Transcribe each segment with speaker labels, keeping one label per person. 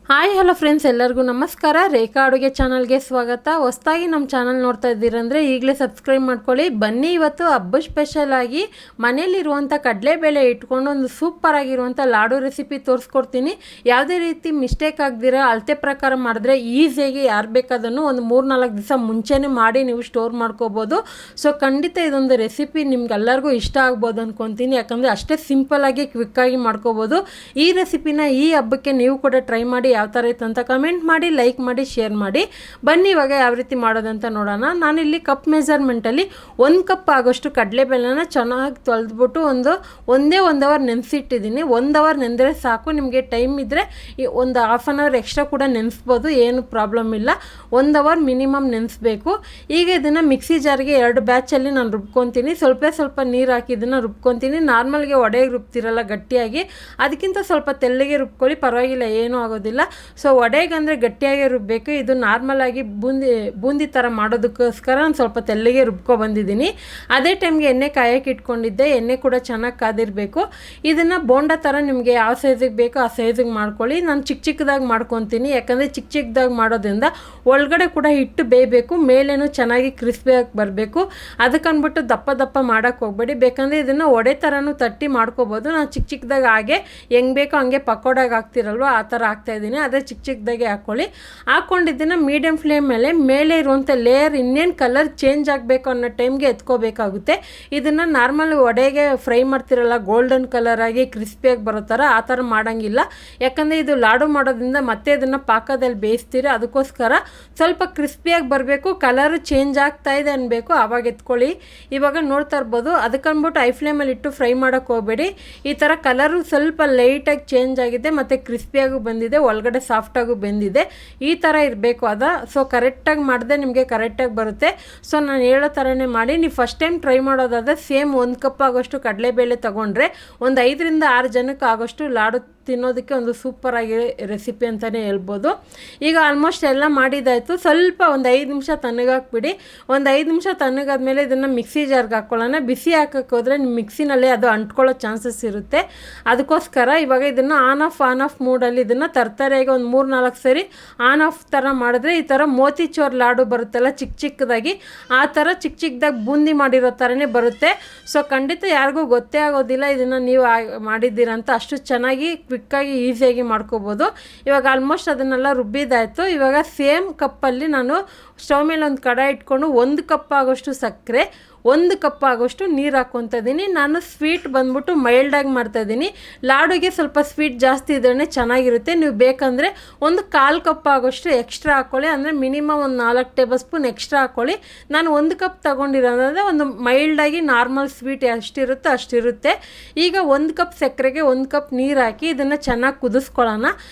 Speaker 1: Hi hello friends, ಎಲ್ಲರಿಗೂ ನಮಸ್ಕಾರ. ರೇಖಾ ಅಡುಗೆ ಚಾನಲ್ಗೆ ಸ್ವಾಗತ. ಹೊಸದಾಗಿ ನಮ್ಮ ಚಾನಲ್ ನೋಡ್ತಾ ಇದ್ದೀರಂದರೆ ಈಗಲೇ ಸಬ್ಸ್ಕ್ರೈಬ್ ಮಾಡ್ಕೊಳ್ಳಿ. ಬನ್ನಿ, ಇವತ್ತು ಹಬ್ಬ ಸ್ಪೆಷಲ್ ಆಗಿ ಮನೇಲಿರುವಂಥ ಕಡಲೆಬೇಳೆ ಇಟ್ಕೊಂಡು ಒಂದು ಸೂಪರ್ ಆಗಿರುವಂಥ ಲಾಡು ರೆಸಿಪಿ ತೋರಿಸ್ಕೊಡ್ತೀನಿ. ಯಾವುದೇ ರೀತಿ ಮಿಸ್ಟೇಕ್ ಆಗದಿರ ಅಳತೆ ಪ್ರಕಾರ ಮಾಡಿದ್ರೆ ಈಸಿಯಾಗಿ ಯಾರು ಬೇಕಾದನ್ನು ಒಂದು 3-4 ದಿವಸ ಮುಂಚೆನೇ ಮಾಡಿ ನೀವು ಸ್ಟೋರ್ ಮಾಡ್ಕೋಬೋದು. ಸೊ ಖಂಡಿತ ಇದೊಂದು ರೆಸಿಪಿ ನಿಮ್ಗೆಲ್ಲರಿಗೂ ಇಷ್ಟ ಆಗ್ಬೋದು ಅಂದ್ಕೊತೀನಿ. ಯಾಕಂದರೆ ಅಷ್ಟೇ ಸಿಂಪಲ್ಲಾಗಿ ಕ್ವಿಕ್ಕಾಗಿ ಮಾಡ್ಕೋಬೋದು. ಈ ರೆಸಿಪಿನ ಈ ಹಬ್ಬಕ್ಕೆ ನೀವು ಕೂಡ ಟ್ರೈ ಮಾಡಿ. ಯಾವ ಥರ ಇತ್ತು ಅಂತ ಕಮೆಂಟ್ ಮಾಡಿ, ಲೈಕ್ ಮಾಡಿ, ಶೇರ್ ಮಾಡಿ. ಬನ್ನಿ ಇವಾಗ ಯಾವ ರೀತಿ ಮಾಡೋದಂತ ನೋಡೋಣ. ನಾನಿಲ್ಲಿ ಕಪ್ ಮೆಜರ್ಮೆಂಟಲ್ಲಿ 1 ಕಪ್ ಆಗೋಷ್ಟು ಕಡಲೆಬೇಳೆನ ಚೆನ್ನಾಗಿ ತೊಳೆದ್ಬಿಟ್ಟು ಒಂದೇ 1 ಅವರ್ ನೆನೆಸಿಟ್ಟಿದ್ದೀನಿ. 1 ಅವರ್ ನೆಂದರೆ ಸಾಕು. ನಿಮಗೆ ಟೈಮ್ ಇದ್ದರೆ ಒಂದು ಹಾಫ್ ಆನ್ ಅವರ್ ಎಕ್ಸ್ಟ್ರಾ ಕೂಡ ನೆನೆಸ್ಬೋದು, ಏನು ಪ್ರಾಬ್ಲಮ್ ಇಲ್ಲ. 1 ಅವರ್ ಮಿನಿಮಮ್ ನೆನೆಸ್ಬೇಕು. ಈಗ ಇದನ್ನು ಮಿಕ್ಸಿ ಜಾರ್ಗೆ 2 ಬ್ಯಾಚಲ್ಲಿ ನಾನು ರುಬ್ಕೊತೀನಿ. ಸ್ವಲ್ಪ ನೀರು ಹಾಕಿ ಇದನ್ನು ರುಬ್ಕೊತೀನಿ. ನಾರ್ಮಲ್ಗೆ ಒಡೆಗೆ ರುಬ್ತಿರಲ್ಲ ಗಟ್ಟಿಯಾಗಿ, ಅದಕ್ಕಿಂತ ಸ್ವಲ್ಪ ತೆಳ್ಳಗೆ ರುಬ್ಕೊಳ್ಳಿ, ಪರವಾಗಿಲ್ಲ, ಏನೂ ಆಗೋದಿಲ್ಲ. ಸೊ ಒಡೆಗೆ ಅಂದರೆ ಗಟ್ಟಿಯಾಗಿ ರುಬ್ಬಬೇಕು. ಇದು ನಾರ್ಮಲಾಗಿ ಬೂಂದಿ ಥರ ಮಾಡೋದಕ್ಕೋಸ್ಕರ ನಾನು ಸ್ವಲ್ಪ ತೆಳ್ಳಗೆ ಬಂದಿದ್ದೀನಿ. ಅದೇ ಟೈಮ್ಗೆ ಎಣ್ಣೆ ಕಾಯಕ್ಕೆ ಇಟ್ಕೊಂಡಿದ್ದೆ. ಎಣ್ಣೆ ಕೂಡ ಚೆನ್ನಾಗಿ ಕಾದಿರಬೇಕು. ಇದನ್ನು ಬೋಂಡ ಥರ ನಿಮಗೆ ಯಾವ ಸೈಜಿಗೆ ಬೇಕೋ ಆ ಸೈಜಿಗೆ ಮಾಡ್ಕೊಳ್ಳಿ. ನಾನು ಚಿಕ್ಕದಾಗಿ ಮಾಡ್ಕೊತೀನಿ. ಯಾಕಂದರೆ ಚಿಕ್ಕದಾಗಿ ಮಾಡೋದ್ರಿಂದ ಒಳಗಡೆ ಕೂಡ ಹಿಟ್ಟು ಬೇಯಬೇಕು, ಮೇಲೇನೂ ಚೆನ್ನಾಗಿ ಕ್ರಿಸ್ಪಿಯಾಗಿ ಬರಬೇಕು. ಅದಕ್ಕನ್ಬಿಟ್ಟು ದಪ್ಪ ಮಾಡೋಕ್ಕೆ ಹೋಗಬೇಡಿ. ಬೇಕಂದರೆ ಇದನ್ನು ಒಡೆ ಥರನೂ ತಟ್ಟಿ ಮಾಡ್ಕೋಬೋದು. ನಾನು ಚಿಕ್ಕದಾಗಿ ಹಾಗೆ ಹೆಂಗೆ ಬೇಕೋ ಹಂಗೆ ಪಕೋಡಾಗಿ ಹಾಕ್ತಿರಲ್ವ, ಆ ಥರ ಹಾಕ್ತಾಯಿದ್ದೀನಿ. ಅದೇ ಚಿಕ್ಕದಾಗೆ ಹಾಕ್ಕೊಂಡಿದ್ದನ್ನು ಮೀಡಿಯಮ್ ಫ್ಲೇಮ್ ಮೇಲೆ ಇರುವಂಥ ಲೇಯರ್ ಇನ್ನೇನು ಕಲರ್ ಚೇಂಜ್ ಆಗಬೇಕು ಅನ್ನೋ ಟೈಮ್ಗೆ ಎತ್ಕೋಬೇಕಾಗುತ್ತೆ. ಇದನ್ನು ನಾರ್ಮಲ್ ಒಡೆಗೆ ಫ್ರೈ ಮಾಡ್ತಿರಲ್ಲ, ಗೋಲ್ಡನ್ ಕಲರ್ ಆಗಿ ಕ್ರಿಸ್ಪಿಯಾಗಿ ಬರೋ ಥರ, ಆ ಥರ ಮಾಡೋಂಗಿಲ್ಲ. ಯಾಕಂದರೆ ಇದು ಲಾಡು ಮಾಡೋದ್ರಿಂದ ಮತ್ತೆ ಇದನ್ನು ಪಾಕದಲ್ಲಿ ಬೇಯಿಸ್ತೀರಿ. ಅದಕ್ಕೋಸ್ಕರ ಸ್ವಲ್ಪ ಕ್ರಿಸ್ಪಿಯಾಗಿ ಬರಬೇಕು, ಕಲರು ಚೇಂಜ್ ಆಗ್ತಾ ಇದೆ ಅನ್ಬೇಕು, ಆವಾಗ ಎತ್ಕೊಳ್ಳಿ. ಇವಾಗ ನೋಡ್ತಾ ಇರ್ಬೋದು. ಅದಕ್ಕನ್ಬಿಟ್ಟು ಐ ಫ್ಲೇಮಲ್ಲಿ ಇಟ್ಟು ಫ್ರೈ ಮಾಡೋಕ್ಕೆ ಹೋಗಬೇಡಿ. ಈ ಥರ ಕಲರು ಸ್ವಲ್ಪ ಲೈಟಾಗಿ ಚೇಂಜ್ ಆಗಿದೆ ಮತ್ತು ಕ್ರಿಸ್ಪಿಯಾಗೂ ಬಂದಿದೆ, ಒಳಗಡೆ ಸಾಫ್ಟಾಗೂ ಬೆಂದಿದೆ. ಈ ಥರ ಇರಬೇಕು ಅದು. ಸೊ ಕರೆಕ್ಟಾಗಿ ಮಾಡಿದೆ ನಿಮಗೆ ಕರೆಕ್ಟಾಗಿ ಬರುತ್ತೆ. ಸೊ ನಾನು ಹೇಳೋ ಥರನೇ ಮಾಡಿ. ನೀವು ಫಸ್ಟ್ ಟೈಮ್ ಟ್ರೈ ಮಾಡೋದಾದರೆ ಸೇಮ್ 1 ಕಪ್ ಆಗೋಷ್ಟು ಕಡಲೆಬೇಳೆ ತೊಗೊಂಡ್ರೆ ಒಂದು 5-6 ಜನಕ್ಕೆ ಆಗೋಷ್ಟು ಲಾಡು ತಿನ್ನೋದಕ್ಕೆ ಒಂದು ಸೂಪರಾಗಿ ರೆಸಿಪಿ ಅಂತಲೇ ಹೇಳ್ಬೋದು. ಈಗ ಆಲ್ಮೋಸ್ಟ್ ಎಲ್ಲ ಮಾಡಿದ್ದಾಯಿತು. ಸ್ವಲ್ಪ ಒಂದು 5 ನಿಮಿಷ ತಣ್ಣಗಾಕ್ಬಿಡಿ. ಒಂದು 5 ನಿಮಿಷ ತಣ್ಣಗಾದ್ಮೇಲೆ ಇದನ್ನು ಮಿಕ್ಸಿ ಜಾರ್ಗೆ ಹಾಕ್ಕೊಳ್ಳೋಣ. ಬಿಸಿ ಹಾಕೋಕ್ಕೆ ಹೋದರೆ ನಿಮ್ಮ ಮಿಕ್ಸಿನಲ್ಲೇ ಅದು ಅಂಟ್ಕೊಳ್ಳೋ ಚಾನ್ಸಸ್ ಇರುತ್ತೆ. ಅದಕ್ಕೋಸ್ಕರ ಇವಾಗ ಇದನ್ನು ಆನ್ ಆಫ್ ಮೂಡಲ್ಲಿ ಇದನ್ನು ತರ್ತರೆಯಾಗಿ ಒಂದು 3-4 ಸರಿ ಆನ್ ಆಫ್ ಥರ ಮಾಡಿದ್ರೆ ಈ ಥರ ಮೋತಿಚೂರ್ ಲಾಡು ಬರುತ್ತಲ್ಲ, ಚಿಕ್ಕದಾಗಿ, ಆ ಥರ ಚಿಕ್ಕದಾಗಿ ಬೂಂದಿ ಮಾಡಿರೋ ಥರನೇ ಬರುತ್ತೆ. ಸೊ ಖಂಡಿತ ಯಾರಿಗೂ ಗೊತ್ತೇ ಆಗೋದಿಲ್ಲ ಇದನ್ನು ನೀವು ಮಾಡಿದ್ದೀರಂತ. ಅಷ್ಟು ಚೆನ್ನಾಗಿ ಕ್ವಿಕ್ಕಾಗಿ ಈಸಿಯಾಗಿ ಮಾಡ್ಕೋಬೋದು. ಇವಾಗ ಆಲ್ಮೋಸ್ಟ್ ಅದನ್ನೆಲ್ಲ ರುಬ್ಬಿದ್ದಾಯಿತು. ಇವಾಗ ಸೇಮ್ ಕಪ್ಪಲ್ಲಿ ನಾನು ಸ್ಟವ್ ಮೇಲೆ ಒಂದು ಕಡಾಯಿ ಇಟ್ಕೊಂಡು 1 ಕಪ್ ಆಗೋಷ್ಟು ಸಕ್ಕರೆ, 1 ಕಪ್ ಆಗೋಷ್ಟು ನೀರು ಹಾಕ್ಕೊತಾ ಇದ್ದೀನಿ. ನಾನು ಸ್ವೀಟ್ ಬಂದ್ಬಿಟ್ಟು ಮೈಲ್ಡಾಗಿ ಮಾಡ್ತಾಯಿದ್ದೀನಿ. ಲಾಡುಗೆ ಸ್ವಲ್ಪ ಸ್ವೀಟ್ ಜಾಸ್ತಿ ಇದ್ರೇ ಚೆನ್ನಾಗಿರುತ್ತೆ. ನೀವು ಬೇಕಂದರೆ ಒಂದು 1/4 ಕಪ್ ಆಗೋಷ್ಟು ಎಕ್ಸ್ಟ್ರಾ ಹಾಕ್ಕೊಳ್ಳಿ. ಅಂದರೆ ಮಿನಿಮಮ್ ಒಂದು 4 ಟೇಬಲ್ ಸ್ಪೂನ್ ಎಕ್ಸ್ಟ್ರಾ ಹಾಕ್ಕೊಳ್ಳಿ. ನಾನು 1 ಕಪ್ ತೊಗೊಂಡಿರೋದ್ರೆ ಒಂದು ಮೈಲ್ಡಾಗಿ ನಾರ್ಮಲ್ ಸ್ವೀಟ್ ಎಷ್ಟಿರುತ್ತೋ ಅಷ್ಟಿರುತ್ತೆ. ಈಗ 1 ಕಪ್ ಸಕ್ಕರೆಗೆ 1 ಕಪ್ ನೀರು ಹಾಕಿ ಇದನ್ನು ಚೆನ್ನಾಗಿ ಕುದಿಸ್ಕೊಳ್ಳೋಣ.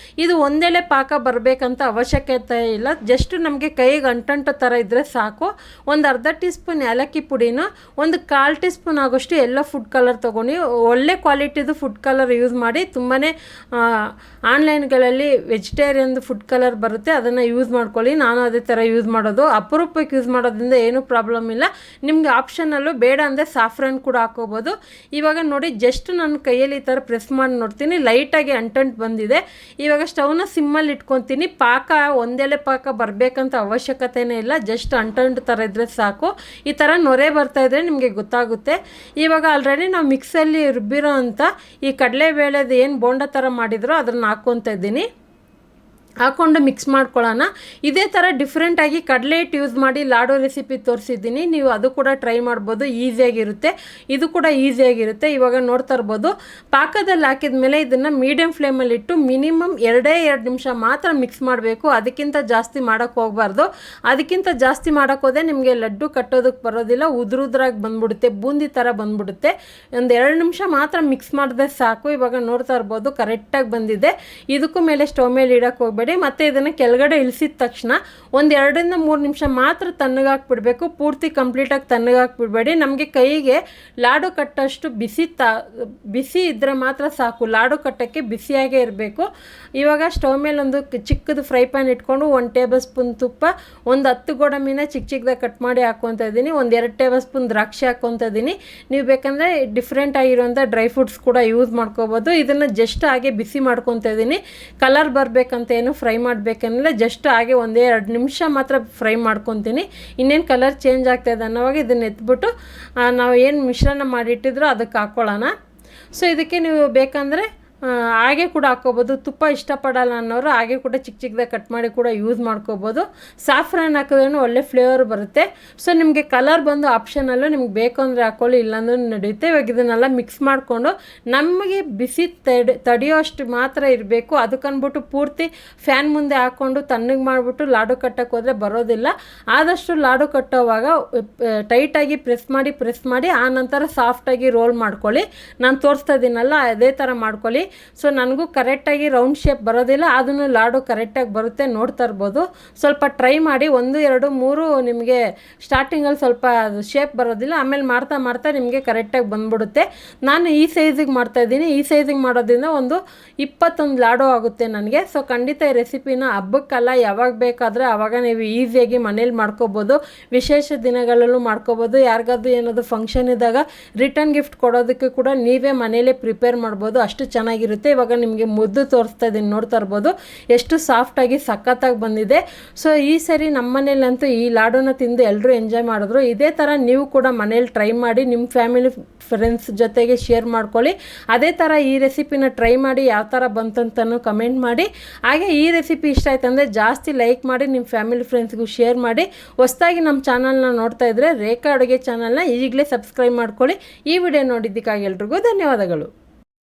Speaker 1: ಇದು ಒಂದೆಳೆ ಪಾಕ ಬರಬೇಕಂತ ಅವಶ್ಯಕತೆ ಇಲ್ಲ. ಜಸ್ಟ್ ನಮಗೆ ಕೈಗೆ ಅಂಟಂಟೋ ಥರ ಇದ್ದರೆ ಸಾಕು. ಒಂದು ಅರ್ಧ ಟೀ ಸ್ಪೂನ್ ಏಲಕ್ಕಿ ಪುಡಿನ, ಒಂದು 1/4 ಟೀ ಸ್ಪೂನ್ ಆಗೋಷ್ಟು ಎಲ್ಲ ಫುಡ್ ಕಲರ್ ತೊಗೊಂಡು ಒಳ್ಳೆ ಕ್ವಾಲಿಟಿದು ಫುಡ್ ಕಲರ್ ಯೂಸ್ ಮಾಡಿ. ತುಂಬಾ ಆನ್ಲೈನ್ಗಳಲ್ಲಿ ವೆಜಿಟೇರಿಯನ್ದು ಫುಡ್ ಕಲರ್ ಬರುತ್ತೆ, ಅದನ್ನು ಯೂಸ್ ಮಾಡ್ಕೊಳ್ಳಿ. ನಾನು ಅದೇ ಥರ ಯೂಸ್ ಮಾಡೋದು. ಅಪರೂಪಕ್ಕೆ ಯೂಸ್ ಮಾಡೋದ್ರಿಂದ ಏನೂ ಪ್ರಾಬ್ಲಮ್ ಇಲ್ಲ. ನಿಮಗೆ ಆಪ್ಷನಲ್ಲೂ ಬೇಡ ಅಂದರೆ ಸಾಫ್ರಾನ್ ಕೂಡ ಹಾಕೋಬೋದು. ಇವಾಗ ನೋಡಿ, ಜಸ್ಟ್ ನನ್ನ ಕೈಯಲ್ಲಿ ಈ ಥರ ಪ್ರೆಸ್ ಮಾಡಿ ನೋಡ್ತೀನಿ, ಲೈಟಾಗಿ ಅಂಟಂಟು ಬಂದಿದೆ. ಇವಾಗ ಸ್ಟವ್ನ ಸಿಮ್ಮಲ್ಲಿ ಇಟ್ಕೊತೀನಿ. ಪಾಕ ಒಂದೆಲೆ ಪಾಕ ಬರಬೇಕಂತ ಅವಶ್ಯಕತೆಯೇ ಇಲ್ಲ, ಜಸ್ಟ್ ಅಂಟಂಟು ಥರ ಇದ್ದರೆ ಸಾಕು. ಈ ಥರ ನೊರೆ ಬರ್ತಾ ಇದ್ರೆ ನಿಮಗೆ ಗೊತ್ತಾಗುತ್ತೆ. ಇವಾಗ ಆಲ್ರೆಡಿ ನಾವು ಮಿಕ್ಸಲ್ಲಿ ರುಬ್ಬಿರೋ ಅಂಥ ಈ ಕಡಲೆಬೇಳೆದು ಏನು ಬೋಂಡ ಥರ ಮಾಡಿದ್ರೋ ಅದನ್ನು ಹಾಕ್ಕೊತಾ ಇದ್ದೀನಿ. ಹಾಕ್ಕೊಂಡು ಮಿಕ್ಸ್ ಮಾಡ್ಕೊಳ್ಳೋಣ. ಇದೇ ಥರ ಡಿಫ್ರೆಂಟಾಗಿ ಕಡಲೆ ಹಿಟ್ಟು ಯೂಸ್ ಮಾಡಿ ಲಾಡು ರೆಸಿಪಿ ತೋರಿಸಿದ್ದೀನಿ. ನೀವು ಅದು ಕೂಡ ಟ್ರೈ ಮಾಡ್ಬೋದು, ಈಸಿಯಾಗಿರುತ್ತೆ. ಇದು ಕೂಡ ಈಸಿಯಾಗಿರುತ್ತೆ. ಇವಾಗ ನೋಡ್ತಾ ಇರ್ಬೋದು, ಪಾಕದಲ್ಲಿ ಹಾಕಿದ ಮೇಲೆ ಇದನ್ನು ಮೀಡಿಯಮ್ ಫ್ಲೇಮಲ್ಲಿಟ್ಟು ಮಿನಿಮಮ್ 2 ನಿಮಿಷ ಮಾತ್ರ ಮಿಕ್ಸ್ ಮಾಡಬೇಕು. ಅದಕ್ಕಿಂತ ಜಾಸ್ತಿ ಮಾಡೋಕ್ಕೆ ಹೋಗಬಾರ್ದು. ಅದಕ್ಕಿಂತ ಜಾಸ್ತಿ ಮಾಡೋಕ್ಕೆ ಹೋದರೆ ನಿಮಗೆ ಲಡ್ಡು ಕಟ್ಟೋದಕ್ಕೆ ಬರೋದಿಲ್ಲ, ಉದುರಾಗಿ ಬಂದ್ಬಿಡುತ್ತೆ, ಬೂಂದಿ ಥರ ಬಂದ್ಬಿಡುತ್ತೆ. ಒಂದು 2 ನಿಮಿಷ ಮಾತ್ರ ಮಿಕ್ಸ್ ಮಾಡಿದ್ರೆ ಸಾಕು. ಇವಾಗ ನೋಡ್ತಾ ಇರ್ಬೋದು ಕರೆಕ್ಟಾಗಿ ಬಂದಿದೆ. ಇದಕ್ಕೂ ಮೇಲೆ ಸ್ಟವ್ ಮೇಲೆ ಇಡೋಕ್ಕೆ ಹೋಗ್ಬೇಡಿ. ಮತ್ತು ಇದನ್ನು ಕೆಳಗಡೆ ಇಳಿಸಿದ ತಕ್ಷಣ ಒಂದು 2-3 ನಿಮಿಷ ಮಾತ್ರ ತಣ್ಣಗಾಕ್ಬಿಡ್ಬೇಕು. ಪೂರ್ತಿ ಕಂಪ್ಲೀಟಾಗಿ ತಣ್ಣಗಾಕ್ಬಿಡ್ಬೇಡಿ. ನಮಗೆ ಕೈಗೆ ಲಾಡು ಕಟ್ಟೋಷ್ಟು ಬಿಸಿ ಇದ್ದರೆ ಮಾತ್ರ ಸಾಕು. ಲಾಡು ಕಟ್ಟೋಕ್ಕೆ ಬಿಸಿಯಾಗೇ ಇರಬೇಕು. ಇವಾಗ ಸ್ಟವ್ ಮೇಲೆ ಒಂದು ಚಿಕ್ಕದು ಫ್ರೈ ಪ್ಯಾನ್ ಇಟ್ಕೊಂಡು 1 ಟೇಬಲ್ ಸ್ಪೂನ್ ತುಪ್ಪ, ಒಂದು 10 ಗೋಡಂಬಿನ ಚಿಕ್ಕದಾಗಿ ಕಟ್ ಮಾಡಿ ಹಾಕ್ಕೊತಾ ಇದ್ದೀನಿ. ಒಂದು 2 ಟೇಬಲ್ ಸ್ಪೂನ್ ದ್ರಾಕ್ಷಿ ಹಾಕ್ಕೊತಾ ಇದ್ದೀನಿ. ನೀವು ಬೇಕಂದರೆ ಡಿಫ್ರೆಂಟ್ ಆಗಿರುವಂಥ ಡ್ರೈ ಫ್ರೂಟ್ಸ್ ಕೂಡ ಯೂಸ್ ಮಾಡ್ಕೋಬೋದು. ಇದನ್ನು ಜಸ್ಟ್ ಹಾಗೆ ಬಿಸಿ ಮಾಡ್ಕೊತಾ ಇದ್ದೀನಿ. ಕಲರ್ ಬರಬೇಕಂತ ಏನು ಫ್ರೈ ಮಾಡಬೇಕಂದ್ರೆ ಜಸ್ಟ್ ಹಾಗೆ ಒಂದೇ 2 ನಿಮಿಷ ಮಾತ್ರ ಫ್ರೈ ಮಾಡ್ಕೊತೀನಿ. ಇನ್ನೇನು ಕಲರ್ ಚೇಂಜ್ ಆಗ್ತಾಯಿದೆ ಅನ್ನೋವಾಗ ಇದನ್ನು ಎತ್ಬಿಟ್ಟು ನಾವು ಏನು ಮಿಶ್ರಣ ಮಾಡಿಟ್ಟಿದ್ರೋ ಅದಕ್ಕೆ ಹಾಕ್ಕೊಳ್ಳೋಣ. ಸೊ ಇದಕ್ಕೆ ನೀವು ಬೇಕಂದರೆ ಹಾಗೆ ಕೂಡ ಹಾಕ್ಕೋಬೋದು. ತುಪ್ಪ ಇಷ್ಟಪಡಲ್ಲ ಅನ್ನೋರು ಹಾಗೆ ಕೂಡ ಚಿಕ್ಕ ಚಿಕ್ಕದಾಗಿ ಕಟ್ ಮಾಡಿ ಕೂಡ ಯೂಸ್ ಮಾಡ್ಕೋಬೋದು. ಸಾಫ್ರಾನ್ ಹಾಕಿದ್ರೂ ಒಳ್ಳೆ ಫ್ಲೇವರ್ ಬರುತ್ತೆ. ಸೊ ನಿಮಗೆ ಕಲರ್ ಬಂದು ಆಪ್ಷನಲ್ಲು, ನಿಮ್ಗೆ ಬೇಕು ಅಂದರೆ ಹಾಕ್ಕೊಳ್ಳಿ, ಇಲ್ಲಾಂದ್ರೂ ನಡೆಯುತ್ತೆ. ಇವಾಗ ಇದನ್ನೆಲ್ಲ ಮಿಕ್ಸ್ ಮಾಡಿಕೊಂಡು ನಮಗೆ ಬಿಸಿ ತಡೆಯೋಷ್ಟು ಮಾತ್ರ ಇರಬೇಕು. ಅದಕ್ಕನ್ಬಿಟ್ಟು ಪೂರ್ತಿ ಫ್ಯಾನ್ ಮುಂದೆ ಹಾಕ್ಕೊಂಡು ತಣ್ಣಗೆ ಮಾಡಿಬಿಟ್ಟು ಲಾಡು ಕಟ್ಟಕ್ಕೆ ಹೋದರೆ ಬರೋದಿಲ್ಲ. ಆದಷ್ಟು ಲಾಡು ಕಟ್ಟೋವಾಗ ಟೈಟಾಗಿ ಪ್ರೆಸ್ ಮಾಡಿ ಆ ನಂತರ ಸಾಫ್ಟಾಗಿ ರೋಲ್ ಮಾಡ್ಕೊಳ್ಳಿ. ನಾನು ತೋರಿಸ್ತಾ ಇದ್ದೀನಲ್ಲ ಅದೇ ಥರ ಮಾಡ್ಕೊಳ್ಳಿ. ಸೊ ನನಗೂ ಕರೆಕ್ಟಾಗಿ ರೌಂಡ್ ಶೇಪ್ ಬರೋದಿಲ್ಲ, ಅದನ್ನು ಲಾಡು ಕರೆಕ್ಟಾಗಿ ಬರುತ್ತೆ, ನೋಡ್ತಾ ಇರ್ಬೋದು. ಸ್ವಲ್ಪ ಟ್ರೈ ಮಾಡಿ, 1 2 3 ನಿಮಗೆ ಸ್ಟಾರ್ಟಿಂಗಲ್ಲಿ ಸ್ವಲ್ಪ ಅದು ಶೇಪ್ ಬರೋದಿಲ್ಲ, ಆಮೇಲೆ ಮಾಡ್ತಾ ನಿಮಗೆ ಕರೆಕ್ಟಾಗಿ ಬಂದ್ಬಿಡುತ್ತೆ. ನಾನು ಈ ಸೈಜಿಗೆ ಮಾಡ್ತಾಯಿದ್ದೀನಿ. ಈ ಸೈಜಿಗೆ ಮಾಡೋದ್ರಿಂದ ಒಂದು 21 ಲಾಡು ಆಗುತ್ತೆ ನನಗೆ. ಸೊ ಖಂಡಿತ ಈ ರೆಸಿಪಿನ ಹಬ್ಬಕ್ಕಲ್ಲ, ಯಾವಾಗ ಬೇಕಾದರೆ ಆವಾಗ ನೀವು ಈಸಿಯಾಗಿ ಮನೇಲಿ ಮಾಡ್ಕೋಬೋದು. ವಿಶೇಷ ದಿನಗಳಲ್ಲೂ ಮಾಡ್ಕೋಬೋದು. ಯಾರಿಗಾದ್ರೂ ಏನಾದರೂ ಫಂಕ್ಷನ್ ಇದ್ದಾಗ ರಿಟರ್ನ್ ಗಿಫ್ಟ್ ಕೊಡೋದಕ್ಕೆ ಕೂಡ ನೀವೇ ಮನೇಲೇ ಪ್ರಿಪೇರ್ ಮಾಡ್ಬೋದು, ಅಷ್ಟು ಚೆನ್ನಾಗಿರುತ್ತೆ. ಇವಾಗ ನಿಮಗೆ ಮುದ್ದು ತೋರಿಸ್ತಾ ಇದ್ದೀನಿ, ನೋಡ್ತಾ ಇರ್ಬೋದು ಎಷ್ಟು ಸಾಫ್ಟಾಗಿ ಸಖತ್ತಾಗಿ ಬಂದಿದೆ. ಸೊ ಈ ಸರಿ ನಮ್ಮ ಮನೇಲಂತೂ ಈ ಲಾಡೂನ ತಿಂದು ಎಲ್ಲರೂ ಎಂಜಾಯ್ ಮಾಡಿದ್ರು. ಇದೇ ಥರ ನೀವು ಕೂಡ ಮನೇಲಿ ಟ್ರೈ ಮಾಡಿ, ನಿಮ್ಮ ಫ್ಯಾಮಿಲಿ ಫ್ರೆಂಡ್ಸ್ ಜೊತೆಗೆ ಶೇರ್ ಮಾಡ್ಕೊಳ್ಳಿ. ಅದೇ ಥರ ಈ ರೆಸಿಪಿನ ಟ್ರೈ ಮಾಡಿ ಯಾವ ಥರ ಬಂತಂತನೂ ಕಮೆಂಟ್ ಮಾಡಿ. ಹಾಗೆ ಈ ರೆಸಿಪಿ ಇಷ್ಟ ಆಯ್ತು ಅಂದರೆ ಜಾಸ್ತಿ ಲೈಕ್ ಮಾಡಿ, ನಿಮ್ಮ ಫ್ಯಾಮಿಲಿ ಫ್ರೆಂಡ್ಸ್ಗೂ ಶೇರ್ ಮಾಡಿ. ಹೊಸದಾಗಿ ನಮ್ಮ ಚಾನಲ್ನ ನೋಡ್ತಾ ಇದ್ದರೆ ರೇಖಾ ಅಡುಗೆ ಚಾನಲ್ನ ಈಗಲೇ ಸಬ್ಸ್ಕ್ರೈಬ್ ಮಾಡ್ಕೊಳ್ಳಿ. ಈ ವಿಡಿಯೋ ನೋಡಿದ್ದಕ್ಕಾಗಿ ಎಲ್ರಿಗೂ ಧನ್ಯವಾದಗಳು.